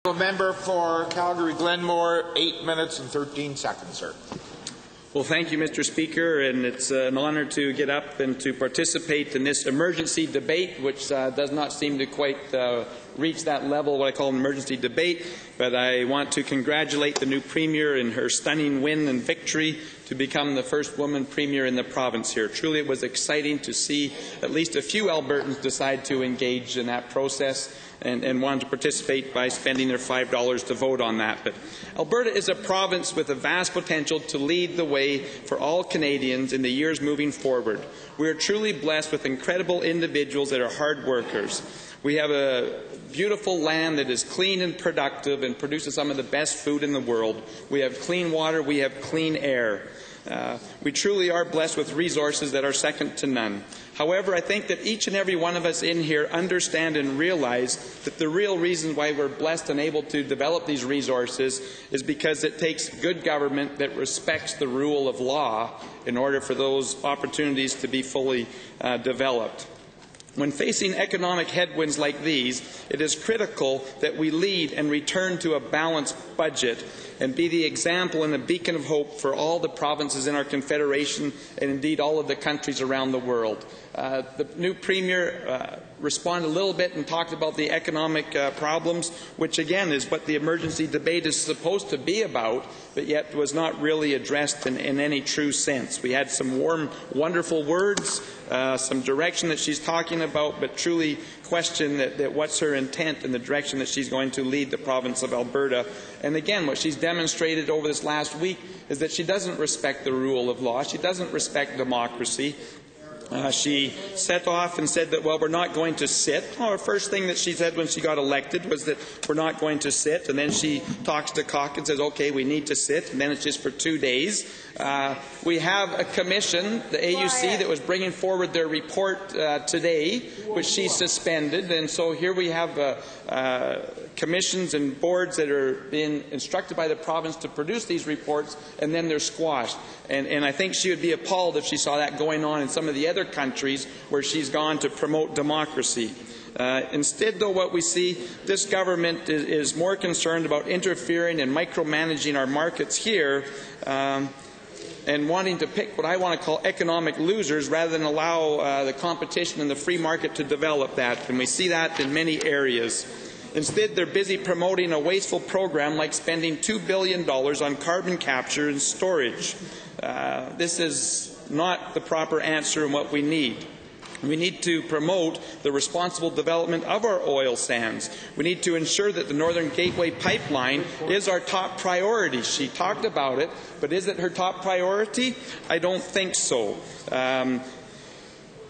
Member for Calgary-Glenmore, 8 minutes and 13 seconds, sir. Well, thank you, Mr. Speaker, and it's an honour to get up and to participate in this emergency debate, which does not seem to quite reach that level, what I call an emergency debate. But I want to congratulate the new Premier in her stunning win and victory to become the first woman Premier in the province here. Truly, it was exciting to see at least a few Albertans decide to engage in that process and wanted to participate by spending their $5 to vote on that. But Alberta is a province with a vast potential to lead the way for all Canadians in the years moving forward. We are truly blessed with incredible individuals that are hard workers. We have a beautiful land that is clean and productive and produces some of the best food in the world. We have clean water, we have clean air. We truly are blessed with resources that are second to none. However, I think that each and every one of us in here understand and realize that the real reason why we're blessed and able to develop these resources is because it takes good government that respects the rule of law in order for those opportunities to be fully developed. When facing economic headwinds like these, it is critical that we lead and return to a balanced budget and be the example and a beacon of hope for all the provinces in our Confederation and indeed all of the countries around the world. The new Premier responded a little bit and talked about the economic problems, which again is what the emergency debate is supposed to be about, but yet was not really addressed in any true sense. We had some warm, wonderful words, some direction that she's talking about, but truly question that what's her intent and the direction that she's going to lead the province of Alberta. And again, what she's demonstrated over this last week is that she doesn't respect the rule of law. She doesn't respect democracy. She set off and said that, well, we're not going to sit. Well, her first thing that she said when she got elected was that we're not going to sit. And then she talks to Cock and says, okay, we need to sit. And then it's just for 2 days. We have a commission, the AUC, that was bringing forward their report today, which she suspended. And so here we have commissions and boards that are being instructed by the province to produce these reports, and then they're squashed. And I think she would be appalled if she saw that going on in some of the other countries where she's gone to promote democracy. Instead, though, what we see, this government is more concerned about interfering and micromanaging our markets here and wanting to pick what I want to call economic losers rather than allow the competition and the free market to develop that. And we see that in many areas. Instead, they're busy promoting a wasteful program like spending $2 billion on carbon capture and storage. This is not the proper answer in what we need. We need to promote the responsible development of our oil sands. We need to ensure that the Northern Gateway Pipeline is our top priority. She talked about it, but is it her top priority? I don't think so.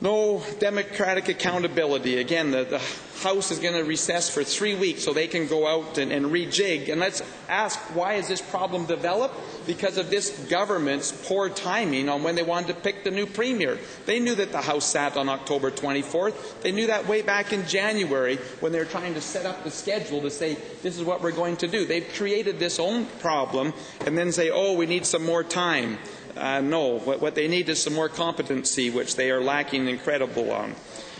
No democratic accountability. Again, the House is going to recess for 3 weeks so they can go out and rejig. And let's ask, why has this problem developed? Because of this government's poor timing on when they wanted to pick the new Premier. They knew that the House sat on October 24th. They knew that way back in January when they were trying to set up the schedule to say, this is what we're going to do. They've created this own problem and then say, oh, we need some more time. No, what they need is some more competency, which they are lacking incredible on.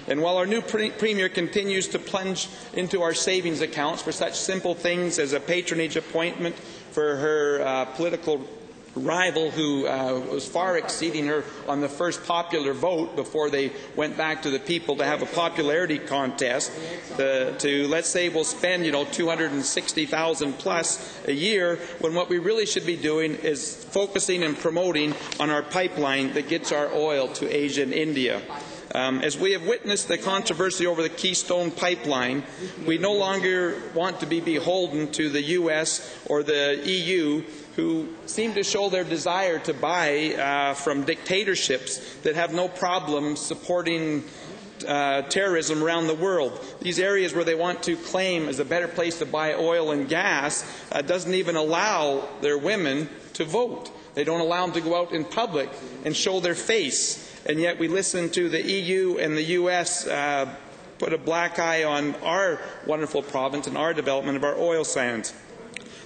And while our new Premier continues to plunge into our savings accounts for such simple things as a patronage appointment for her political rival who was far exceeding her on the first popular vote before they went back to the people to have a popularity contest, to let's say we'll spend $260,000 plus a year, when what we really should be doing is focusing and promoting on our pipeline that gets our oil to Asia and India. As we have witnessed the controversy over the Keystone Pipeline, we no longer want to be beholden to the U.S. or the EU, who seem to show their desire to buy from dictatorships that have no problem supporting terrorism around the world. These areas where they want to claim as a better place to buy oil and gas doesn't even allow their women to vote. They don't allow them to go out in public and show their face. And yet we listen to the EU and the US put a black eye on our wonderful province and our development of our oil sands.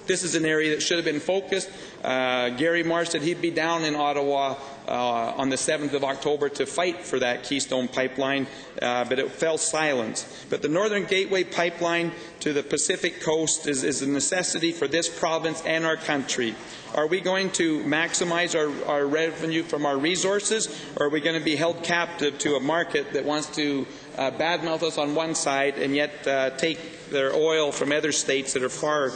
This is an area that should have been focused. Gary Marsh said he'd be down in Ottawa on the 7th of October to fight for that Keystone Pipeline, but it fell silent. But the Northern Gateway Pipeline to the Pacific Coast is a necessity for this province and our country. Are we going to maximize our revenue from our resources, or are we going to be held captive to a market that wants to badmouth us on one side and yet take their oil from other states that are far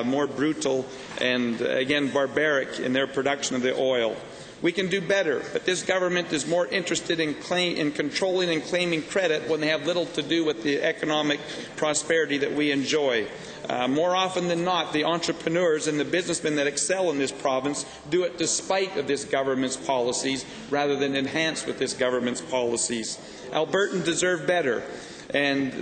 more brutal and, again, barbaric in their production of the oil? We can do better, but this government is more interested in controlling and claiming credit when they have little to do with the economic prosperity that we enjoy. More often than not, the entrepreneurs and the businessmen that excel in this province do it despite of this government's policies rather than enhanced with this government's policies. Albertans deserve better and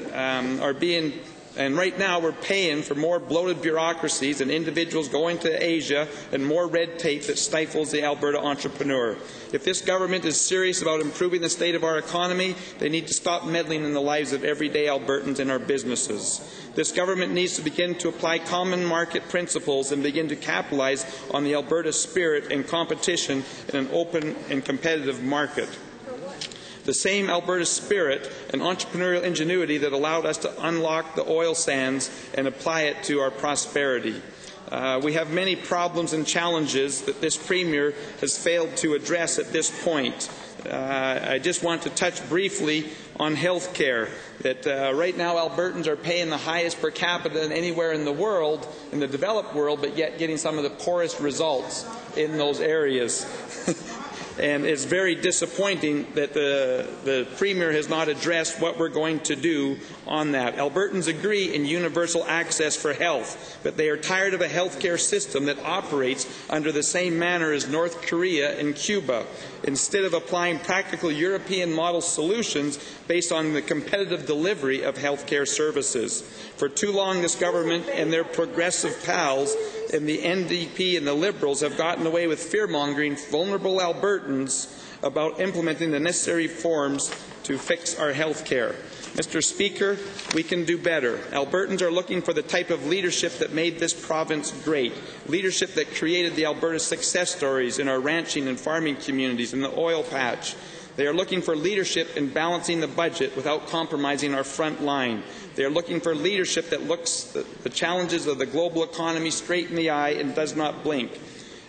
And right now we're paying for more bloated bureaucracies and individuals going to Asia and more red tape that stifles the Alberta entrepreneur. If this government is serious about improving the state of our economy, they need to stop meddling in the lives of everyday Albertans and our businesses. This government needs to begin to apply common market principles and begin to capitalize on the Alberta spirit and competition in an open and competitive market. The same Alberta spirit and entrepreneurial ingenuity that allowed us to unlock the oil sands and apply it to our prosperity. We have many problems and challenges that this Premier has failed to address at this point. I just want to touch briefly on health care. That right now Albertans are paying the highest per capita than anywhere in the world, in the developed world, but yet getting some of the poorest results in those areas. And it's very disappointing that the Premier has not addressed what we're going to do on that. Albertans agree in universal access for health, but they are tired of a health care system that operates under the same manner as North Korea and Cuba, instead of applying practical European model solutions based on the competitive delivery of health care services. For too long, this government and their progressive pals and the NDP and the Liberals have gotten away with fear-mongering vulnerable Albertans about implementing the necessary reforms to fix our health care. Mr. Speaker, we can do better. Albertans are looking for the type of leadership that made this province great, leadership that created the Alberta success stories in our ranching and farming communities in the oil patch. They are looking for leadership in balancing the budget without compromising our front line. They are looking for leadership that looks the challenges of the global economy straight in the eye and does not blink.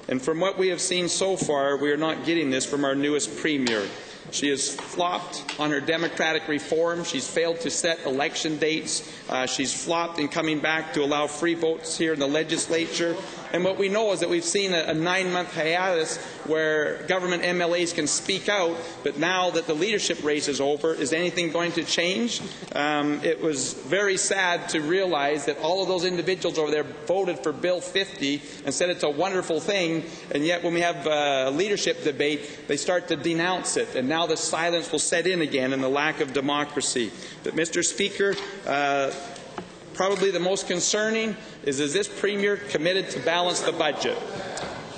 And from what we have seen so far, we are not getting this from our newest Premier. She has flopped on her democratic reform. She's failed to set election dates. She's flopped in coming back to allow free votes here in the legislature. And what we know is that we've seen a 9-month hiatus where government MLAs can speak out, but now that the leadership race is over, is anything going to change? It was very sad to realize that all of those individuals over there voted for Bill 50 and said it's a wonderful thing, and yet when we have a leadership debate, they start to denounce it, and now the silence will set in again and the lack of democracy. But, Mr. Speaker, probably the most concerning is this Premier committed to balance the budget?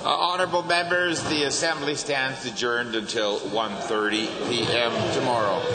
Honourable members, the Assembly stands adjourned until 1:30 p.m. tomorrow.